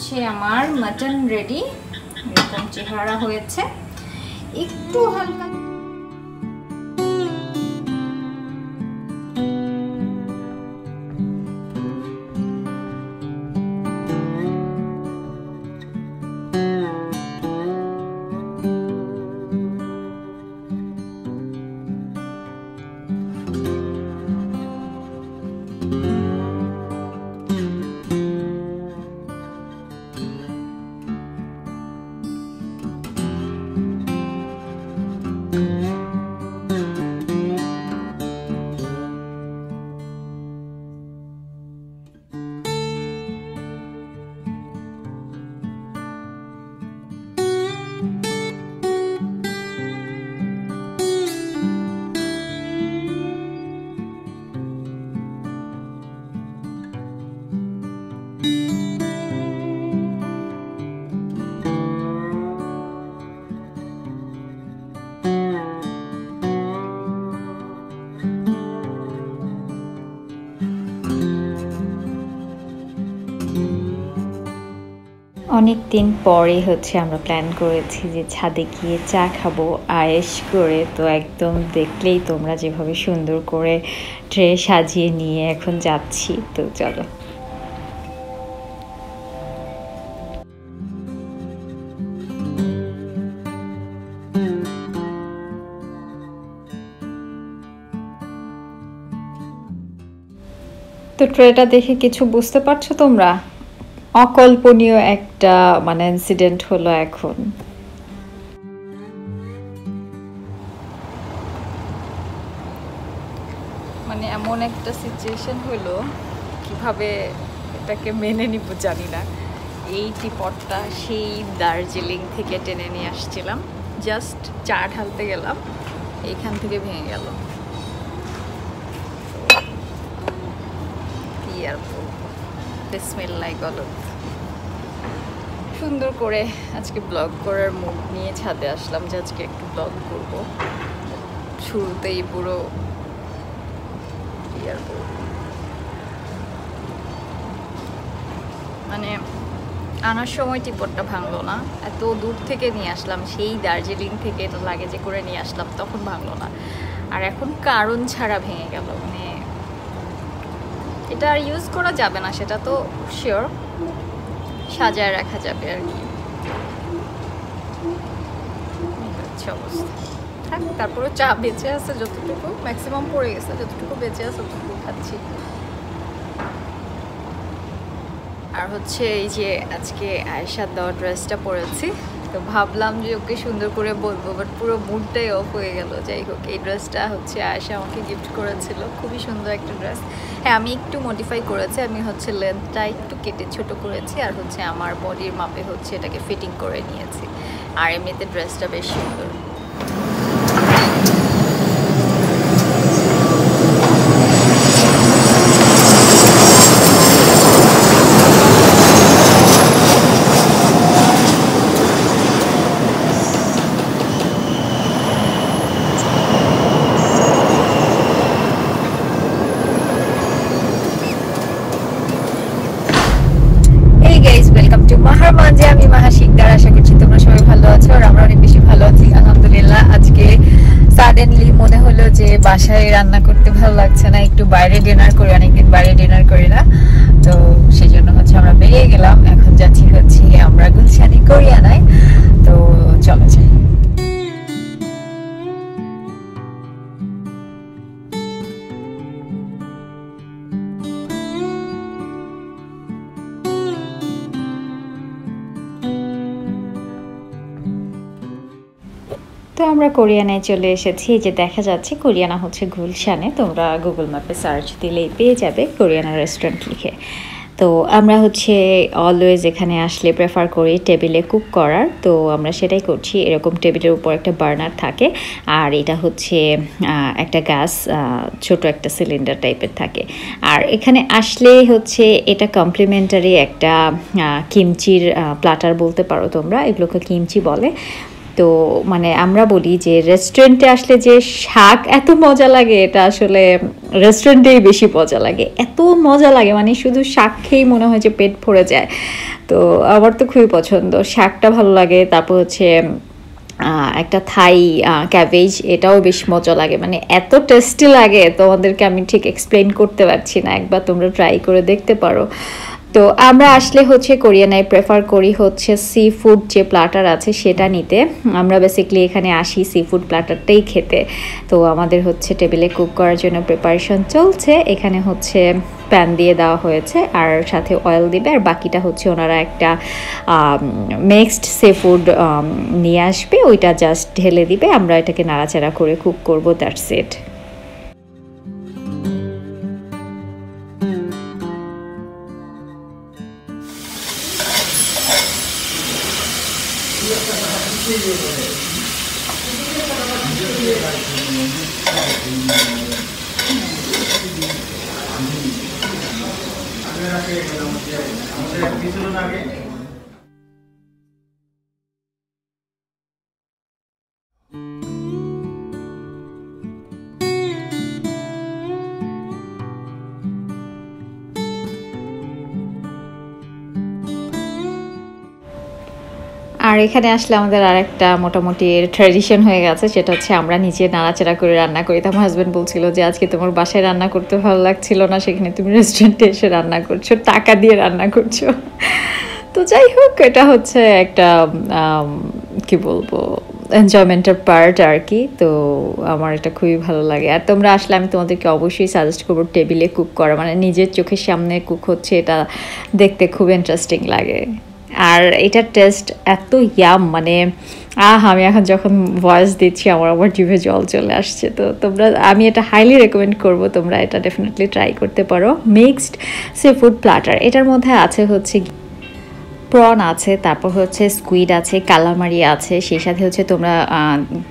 হচ্ছে আমার mutton ready. এরকম চেহারা হয়েছে, একটু হালকা অনেক দিন পরে হচ্ছে আমরা প্ল্যান করেছি যে ছাদে গিয়ে চা খাবো আয়েশ করে। তো একদম দেখলেই তোমরা যেভাবে সুন্দর করে ট্রে সাজিয়ে নিয়ে এখন যাচ্ছি। তো চলো। তো ট্রেটা দেখে কিছু বুঝতে পারছো তোমরা? অকল্পনীয় একটা ইনসিডেন্ট হলো এখন। এমন একটা সিচুয়েশন হলো, কিভাবে এটাকে মেনে নিব জানি না। এই টিপটটা সেই দার্জিলিং থেকে টেনে নিয়ে আসছিলাম, জাস্ট চা ঢালতে গেলাম, এইখান থেকে ভেঙে গেল। কি আর বলবো, বিসমিল্লাহ গলত। সুন্দর করে আজকে ব্লগ করার মুড নিয়ে ছাদে আসলাম যে আজকে একটু ব্লগ করব। শুরুতেই পুরো কি আর বলবো, আনার সময় টিপটটা ভাঙলো না। এত দূর থেকে নিয়ে আসলাম, সেই দার্জিলিং থেকে এটা লাগেজে করে নিয়ে আসলাম, তখন ভাঙলো না। আর এখন কারণ ছাড়া ভেঙে গেল। এটা আর ইউজ করা যাবে না, সেটা তো শিওর, সাজায় রাখা যাবে আর কি। আচ্ছা অবস্থা থাক, তারপরে চা বেঁচে আছে যতটুকু, ম্যাক্সিমাম পড়ে গেছে, যতটুকু বেঁচে আছে ততটুকু খাচ্ছি। আর হচ্ছে এই যে আজকে আয়েশার দেওয়া ড্রেসটা পরেছি, তো ভাবলাম যে ওকে সুন্দর করে বলবো, বাট পুরো মুডটাই অফ হয়ে গেল। যাই হোক, এই ড্রেসটা হচ্ছে আয়েশা আমাকে গিফট করেছিল, খুবই সুন্দর একটা ড্রেস। হ্যাঁ, আমি একটু মডিফাই করেছি, আমি হচ্ছে লেন্থটা একটু কেটে ছোট করেছি, আর হচ্ছে আমার বডির মাপে হচ্ছে এটাকে ফিটিং করে নিয়েছি। আর এমনিতে ড্রেসটা বেশ সুন্দর। আমি মাহা শিকদার, আশা করছি তোমরা সবাই ভালো আছো, আর আমরা অনেক বেশি ভালো আছি আলহামদুলিল্লাহ। আজকে সাডেনলি মনে হলো যে বাসায় রান্না করতে ভালো লাগছে না, একটু বাইরে ডিনার করি, অনেকদিন বাইরে ডিনার করি না। তো সেই জন্য হচ্ছে আমরা বেরিয়ে গেলাম, এখন যাচ্ছি হচ্ছে আমরা গুলশানি কোরিয়ানায়। তো চলো যাই। তো আমরা কোরিয়ানায় চলে এসেছি। এই যে দেখা যাচ্ছে কোরিয়ানা হচ্ছে গুলশানে, তোমরা গুগল ম্যাপে সার্চ দিলেই পেয়ে যাবে কোরিয়ানা রেস্টুরেন্ট লিখে। তো আমরা হচ্ছে অলওয়েজ এখানে আসলে প্রেফার করি টেবিলে কুক করার, তো আমরা সেটাই করছি। এরকম টেবিলের উপর একটা বার্নার থাকে, আর এটা হচ্ছে একটা গ্যাস, ছোট একটা সিলিন্ডার টাইপের থাকে। আর এখানে আসলে হচ্ছে এটা কমপ্লিমেন্টারি একটা কিমচির প্ল্যাটার বলতে পারো তোমরা, এগুলোকে কিমচি বলে। তো মানে আমরা বলি যে রেস্টুরেন্টে আসলে যে শাক এত মজা লাগে, এটা আসলে রেস্টুরেন্টেই বেশি মজা লাগে, এত মজা লাগে মানে শুধু শাক খেয়েই মনে হয় যে পেট ভরে যায়। তো আমার তো খুবই পছন্দ, শাকটা ভালো লাগে। তারপর হচ্ছে একটা থাই ক্যাবেজ, এটাও বেশ মজা লাগে, মানে এত টেস্টি লাগে তোমাদেরকে আমি ঠিক এক্সপ্লেন করতে পারছি না, একবার তোমরা ট্রাই করে দেখতে পারো। তো আমরা আসলে হচ্ছে কোরিয়ানায় প্রেফার করি হচ্ছে সি ফুড যে প্ল্যাটার আছে সেটা নিতে। আমরা বেসিক্যালি এখানে আসি সি ফুড প্ল্যাটারটাই খেতে। তো আমাদের হচ্ছে টেবিলে কুক করার জন্য প্রিপারেশন চলছে। এখানে হচ্ছে প্যান দিয়ে দেওয়া হয়েছে আর সাথে অয়েল দিবে, আর বাকিটা হচ্ছে ওনারা একটা মিক্সড সি ফুড নিয়ে আসবে, ওইটা জাস্ট ঢেলে দিবে, আমরা এটাকে নাড়াচাড়া করে কুক করবো, দ্যাটস ইট। আর এখানে আসলে আমাদের আরেকটা মোটামুটি ট্র্যাডিশন হয়ে গেছে, সেটা হচ্ছে আমরা নিজে নাড়াচাড়া করে রান্না করি। তো আমার হাজব্যান্ড বলছিল যে আজকে তোমার বাসায় রান্না করতে ভালো লাগছিল না, সেখানে তুমি রেস্টুরেন্টে এসে রান্না করছো, টাকা দিয়ে রান্না করছো। তো যাই হোক, এটা হচ্ছে একটা কি বলবো এনজয়মেন্টের পার্ট আর কি। তো আমার এটা খুবই ভালো লাগে। আর তোমরা আসলে আমি তোমাদেরকে অবশ্যই সাজেস্ট করবো টেবিলে কুক করা, মানে নিজের চোখের সামনে কুক হচ্ছে, এটা দেখতে খুব ইন্টারেস্টিং লাগে। আর এটার টেস্ট এত ইয়াম, মানে আমি এখন যখন ভয়েস দিচ্ছি আমার আবার জিভে জল চলে আসছে। তো তোমরা, আমি এটা হাইলি রেকমেন্ড করব, তোমরা এটা ডেফিনেটলি ট্রাই করতে পারো। মিক্সড সি ফুড প্ল্যাটার, এটার মধ্যে আছে হচ্ছে প্রন আছে, তারপর হচ্ছে স্কুইড আছে, কালামারি আছে, সেই সাথে হচ্ছে তোমরা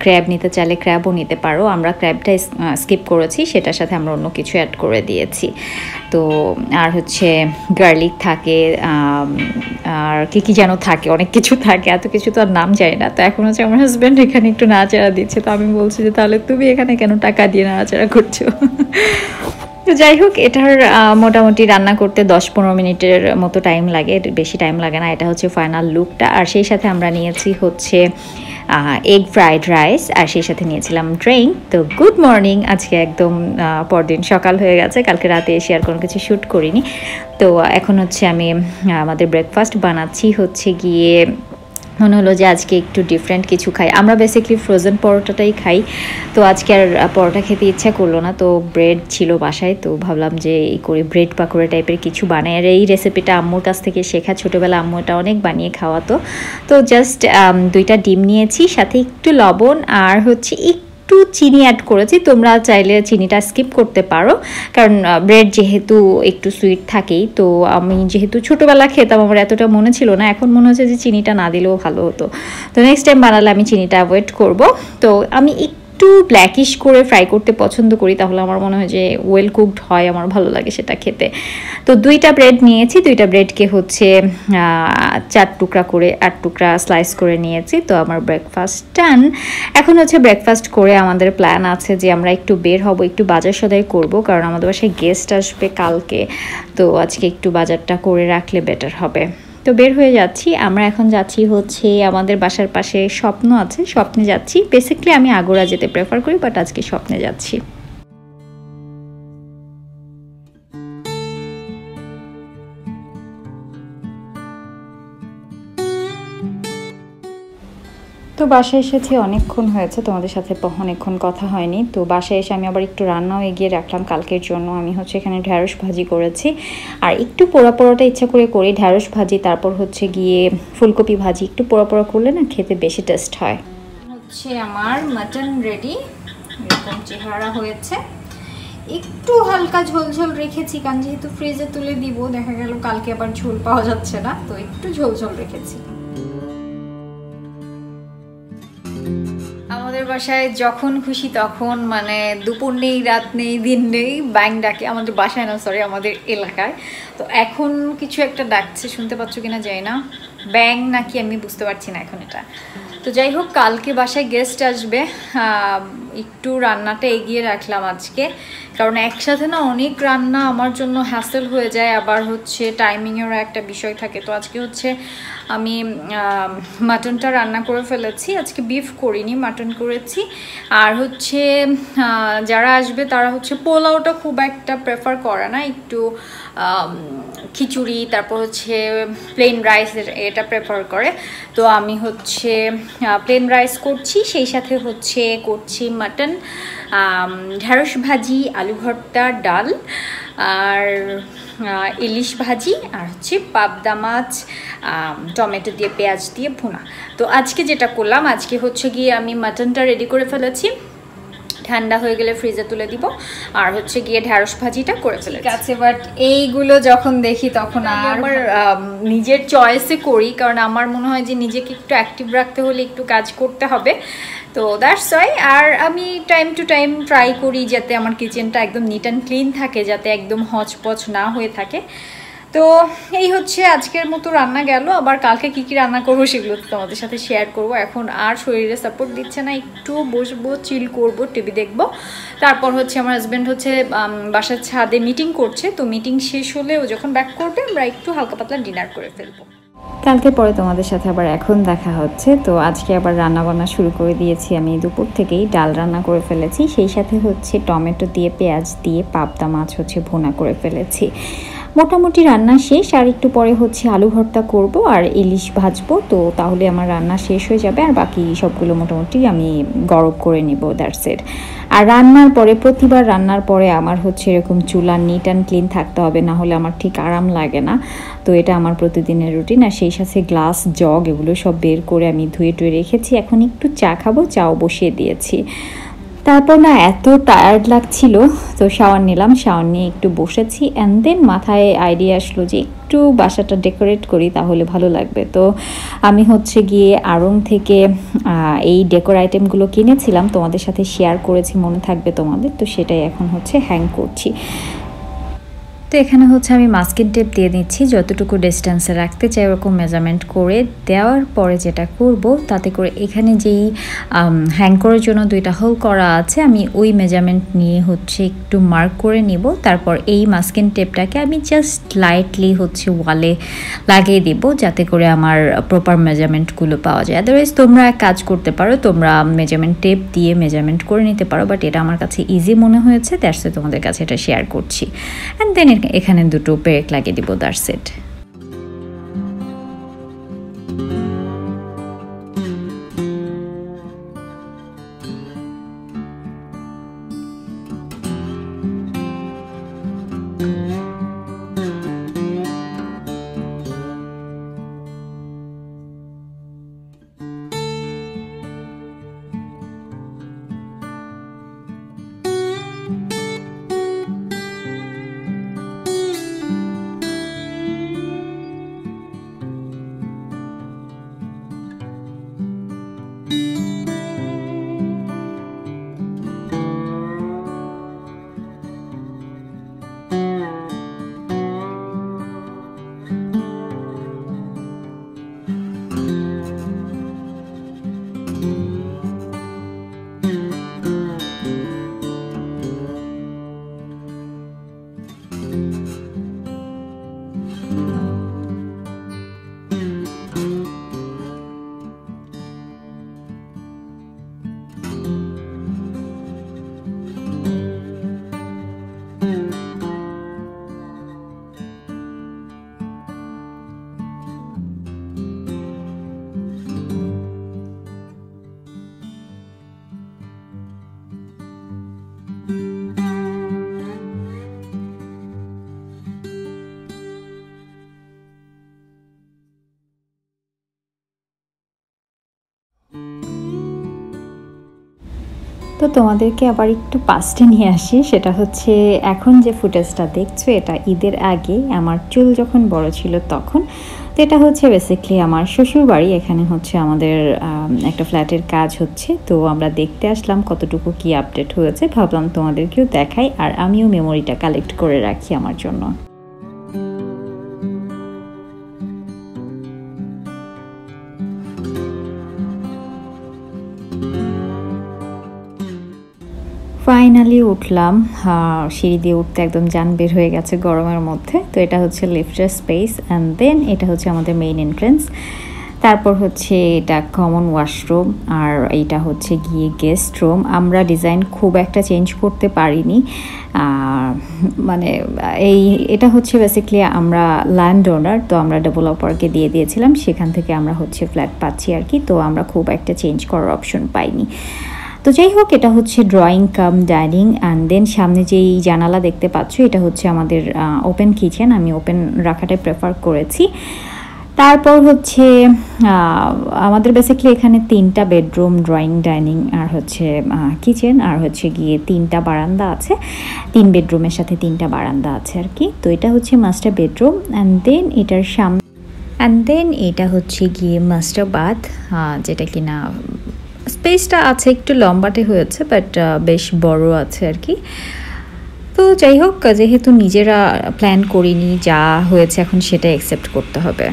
ক্র্যাব নিতে চাইলে ক্র্যাবও নিতে পারো। আমরা ক্র্যাবটা স্কিপ করেছি, সেটার সাথে আমরা অন্য কিছু অ্যাড করে দিয়েছি। তো আর হচ্ছে গার্লিক থাকে, আর কি যেন থাকে, অনেক কিছু থাকে, এত কিছু তো আর নাম জানি না। তো এখন হচ্ছে আমার হাজব্যান্ড এখানে একটু নাড়াচাড়া দিচ্ছে, তো আমি বলছি যে তাহলে তুমি এখানে কেন টাকা দিয়ে নাড়াচাড়া করছো। তো যাই হোক, এটার মোটামুটি রান্না করতে 10-15 মিনিটের মতো টাইম লাগে, বেশি টাইম লাগে না। এটা হচ্ছে ফাইনাল লুকটা। আর সেই সাথে আমরা নিয়েছি হচ্ছে এগ ফ্রাইড রাইস, আর সেই সাথে নিয়েছিলাম ড্রিঙ্ক। তো গুড মর্নিং, আজকে একদম পরদিন সকাল হয়ে গেছে, কালকে রাতে এসে আর কোনো কিছু শ্যুট করিনি। তো এখন হচ্ছে আমি আমাদের ব্রেকফাস্ট বানাচ্ছি, হচ্ছে গিয়ে মনে হলো যে আজকে একটু ডিফারেন্ট কিছু খাই। আমরা বেসিক্যালি ফ্রোজেন পরোটাটাই খাই, তো আজকে আর পরোটা খেতে ইচ্ছা করলো না। তো ব্রেড ছিল বাসায়, তো ভাবলাম যে এই করে ব্রেড পাকোড়া টাইপের কিছু বানাই। আর এই রেসিপিটা আম্মুর কাছ থেকে শেখা, ছোটোবেলা আম্মু এটা অনেক বানিয়ে খাওয়াতো। তো জাস্ট 2টা ডিম নিয়েছি, সাথে একটু লবণ আর হচ্ছে একটু চিনি অ্যাড করেছি। তোমরা চাইলে চিনিটা স্কিপ করতে পারো, কারণ ব্রেড যেহেতু একটু সুইট থাকেই। তো আমি যেহেতু ছোটোবেলা খেতাম, আমার এতটা মনে ছিল না, এখন মনে হচ্ছে যে চিনিটা না দিলেও ভালো হতো। তো নেক্সট টাইম বানালে আমি চিনিটা অ্যাভয়েড করব। তো আমি একটু ব্ল্যাকিশ করে ফ্রাই করতে পছন্দ করি, তাহলে আমার মনে হয় যে ওয়েল কুকড হয়, আমার ভালো লাগে সেটা খেতে। তো 2টা ব্রেড নিয়েছি, 2টা ব্রেডকে হচ্ছে 4 টুকরা করে 8 টুকরা স্লাইস করে নিয়েছি। তো আমার ব্রেকফাস্ট ডান। এখন হচ্ছে ব্রেকফাস্ট করে আমাদের প্ল্যান আছে যে আমরা একটু বের হব, একটু বাজার সদাই করব, কারণ আমাদের বাসায় গেস্ট আসবে কালকে। তো আজকে একটু বাজারটা করে রাখলে বেটার হবে। তো বের হয়ে যাচ্ছি। আমরা এখন যাচ্ছি হচ্ছে আমাদের বাসার পাশে স্বপ্ন আছে, স্বপ্নে যাচ্ছি। বেসিক্যালি আমি আগোড়া যেতে প্রেফার করি, বাট আজকে স্বপ্নে যাচ্ছি। তো বাসায় এসেছি, অনেকক্ষণ হয়েছে, তোমাদের সাথে অনেকক্ষণ কথা হয়নি। তো বাসায় এসে আমি আবার একটু রান্নাও এগিয়ে রাখলাম কালকের জন্য। আমি হচ্ছে এখানে ঢ্যাঁড়স ভাজি করেছি, আর একটু পোড়া পোড়াটা ইচ্ছা করে করি। ঢ্যাঁড়স ভাজি, তারপর হচ্ছে গিয়ে ফুলকপি ভাজি, একটু পোড়া পোড়া করলে না খেতে বেশি টেস্ট হয়। হচ্ছে আমার মাটন রেডি, এরকম চেহারা হয়েছে। একটু হালকা ঝোল ঝোল রেখেছি, কারণ যেহেতু ফ্রিজে তুলে দিব, দেখা গেল কালকে আবার ঝোল পাওয়া যাচ্ছে না, তো একটু ঝোল ঝোল রেখেছি। আমাদের বাসায় যখন খুশি তখন, মানে দুপুর নেই, রাত নেই, দিন নেই, ব্যাং ডাকে। আমাদের বাসায় না, সরি, আমাদের এলাকায়। তো এখন কিছু একটা ডাকছে, শুনতে পাচ্ছ কিনা জানি না, ব্যাং নাকি আমি বুঝতে পারছি না এখন এটা। তো যাই হোক, কালকে বাসায় গেস্ট আসবে, একটু রান্নাটা এগিয়ে রাখলাম আজকে, কারণ একসাথে না অনেক রান্না আমার জন্য হ্যাসেল হয়ে যায়, আবার হচ্ছে টাইমিংয়েরও একটা বিষয় থাকে। তো আজকে হচ্ছে আমি মাটনটা রান্না করে ফেলেছি, আজকে বিফ করিনি, মাটন করেছি। আর হচ্ছে যারা আসবে তারা হচ্ছে পোলাওটা খুব একটা প্রেফার করে না, একটু খিচুড়ি, তারপর হচ্ছে প্লেন রাইস এটা প্রেফার করে। তো আমি হচ্ছে প্লেন রাইস করছি, সেই সাথে হচ্ছে করছি মাটন, ঢেঁড়স ভাজি, আলু ভর্তা, ডাল, আর ইলিশ ভাজি, আর হচ্ছে পাবদা মাছ টমেটো দিয়ে পেঁয়াজ দিয়ে ভুনা। তো আজকে যেটা করলাম, আজকে হচ্ছে গিয়ে আমি মাটনটা রেডি করে ফেলেছি, ঠান্ডা হয়ে গেলে ফ্রিজে তুলে দিব, আর হচ্ছে গিয়ে ঢেঁড়স ভাজিটা করে ফেলেছি। আছে, বাট এইগুলো যখন দেখি তখন আমার নিজের চয়েসে করি, কারণ আমার মনে হয় যে নিজেকে একটু অ্যাক্টিভ রাখতে হলে একটু কাজ করতে হবে। তো দ্যাটস ওয়াই। আর আমি টাইম টু টাইম ট্রাই করি যাতে আমার কিচেনটা একদম নিট অ্যান্ড ক্লিন থাকে, যাতে একদম হচপচ না হয়ে থাকে। তো এই হচ্ছে আজকের মতো রান্না গেল। আবার কালকে কি কি রান্না করবো সেগুলো তো তোমাদের সাথে শেয়ার করব। এখন আর শরীরে সাপোর্ট দিচ্ছে না, একটু বসবো, চিল করব, টিভি দেখবো। তারপর হচ্ছে আমার হাজব্যান্ড হচ্ছে বাসার ছাদে মিটিং করছে, তো মিটিং শেষ হলে ও যখন ব্যাক করবে আমরা একটু হালকা পাতলা ডিনার করে ফেলবো। কালকে পরে তোমাদের সাথে আবার এখন দেখা হচ্ছে। তো আজকে আবার রান্না বান্না শুরু করে দিয়েছি, আমি দুপুর থেকেই ডাল রান্না করে ফেলেছি, সেই সাথে হচ্ছে টমেটো দিয়ে পেঁয়াজ দিয়ে পাবদা মাছ হচ্ছে ভুনা করে ফেলেছি। মোটামুটি রান্না শেষ, আর একটু পরে হচ্ছে আলু ভর্তা করব আর ইলিশ ভাজবো। তো তাহলে আমার রান্না শেষ হয়ে যাবে, আর বাকি সবগুলো মোটামুটি আমি গরম করে নিব, দ্যাটস ইট। আর রান্নার পরে, প্রতিবার রান্নার পরে আমার হচ্ছে এরকম চুলা নিট অ্যান্ড ক্লিন থাকতে হবে, না হলে আমার ঠিক আরাম লাগে না। তো এটা আমার প্রতিদিনের রুটিন। আর সেই সাথে গ্লাস, জগ এগুলো সব বের করে আমি ধুয়ে টুয়ে রেখেছি। এখন একটু চা খাবো, চাও বসিয়ে দিয়েছি। তারপর না এত টায়ার্ড লাগছিল, তো শাওয়ার নিলাম, শাওয়ার নিয়ে একটু বসেছি। অ্যান্ড দেন মাথায় আইডিয়া আসলো যে একটু বাসাটা ডেকোরেট করি, তাহলে ভালো লাগবে। তো আমি হচ্ছে গিয়ে আড়ং থেকে এই ডেকোর আইটেমগুলো কিনেছিলাম, তোমাদের সাথে শেয়ার করেছি, মনে থাকবে তোমাদের। তো সেটাই এখন হচ্ছে হ্যাং করছি। তো এখানে হচ্ছে আমি মাস্কিং টেপ দিয়ে নিচ্ছি, যতটুকু ডিস্টেন্সে রাখতে চাই ওরকম মেজারমেন্ট করে দেওয়ার পরে যেটা করব, তাতে করে এখানে যেই হ্যাং করার জন্য দুইটা হোল করা আছে, আমি ওই মেজারমেন্ট নিয়ে হচ্ছে একটু মার্ক করে নিব। তারপর এই মাস্কিং টেপটাকে আমি জাস্ট লাইটলি হচ্ছে ওয়ালে লাগিয়ে দিব, যাতে করে আমার প্রপার মেজারমেন্টগুলো পাওয়া যায়। আদারওয়াইজ তোমরা এক কাজ করতে পারো, তোমরা মেজারমেন্ট টেপ দিয়ে মেজারমেন্ট করে নিতে পারো, বাট এটা আমার কাছে ইজি মনে হয়েছে, দ্যাটস ওয়াই তোমাদের কাছে এটা শেয়ার করছি। অ্যান্ড দেন এখানে দুটো পেরেক লাগিয়ে দিব, দ্যাটস ইট। তো তোমাদেরকে আবার একটু পাস্টে নিয়ে আসি, সেটা হচ্ছে এখন যে ফুটেজটা দেখছো এটা ঈদের আগে আমার চুল যখন বড় ছিল তখন। তো এটা হচ্ছে বেসিক্যালি আমার শ্বশুর বাড়ি, এখানে হচ্ছে আমাদের একটা ফ্ল্যাটের কাজ হচ্ছে, তো আমরা দেখতে আসলাম কতটুকু কি আপডেট হয়েছে, ভাবলাম তোমাদেরকেও দেখাই আর আমিও মেমোরিটা কালেক্ট করে রাখি আমার জন্য। ফাইনালি উঠলাম, সিঁড়ি দিয়ে উঠতে একদম জান বের হয়ে গেছে গরমের মধ্যে। তো এটা হচ্ছে লিফটের স্পেস, অ্যান্ড দেন এটা হচ্ছে আমাদের মেইন এন্ট্রেন্স। তারপর হচ্ছে এটা কমন ওয়াশরুম, আর এইটা হচ্ছে গিয়ে গেস্ট রুম। আমরা ডিজাইন খুব একটা চেঞ্জ করতে পারিনি, মানে এটা হচ্ছে বেসিক্যালি আমরা ল্যান্ড ওনার, তো আমরা ডেভেলপারকে দিয়ে দিয়েছিলাম, সেখান থেকে আমরা হচ্ছে ফ্ল্যাট পাচ্ছি আর কি। তো আমরা খুব একটা চেঞ্জ করার অপশন পাইনি। তো যাই হোক, এটা হচ্ছে drawing cum dining, and then সামনে যেই জানালা দেখতে পাচ্ছ এটা হচ্ছে আমাদের ওপেন কিচেন। আমি ওপেন রাখাটাই প্রেফার করেছি। তারপর হচ্ছে আমাদের বেসিক্যালি এখানে 3টা বেডরুম, ড্রয়িং, ডাইনিং আর হচ্ছে কিচেন, আর হচ্ছে গিয়ে 3টা বারান্দা আছে। 3 বেডরুমের সাথে 3টা বারান্দা আছে আর কি। তো এটা হচ্ছে মাস্টার বেডরুম, অ্যান্ড দেন এটার সামনে এটা হচ্ছে গিয়ে মাস্টার বাথ, যেটা কিনা স্পেসটা আছে একটু লম্বাটে হয়েছে, বাট বেশ বড় আছে আর কি। তো যাই হোক, যেহেতু নিজেরা প্ল্যান করিনি, যা হয়েছে এখন সেটা অ্যাকসেপ্ট করতে হবে।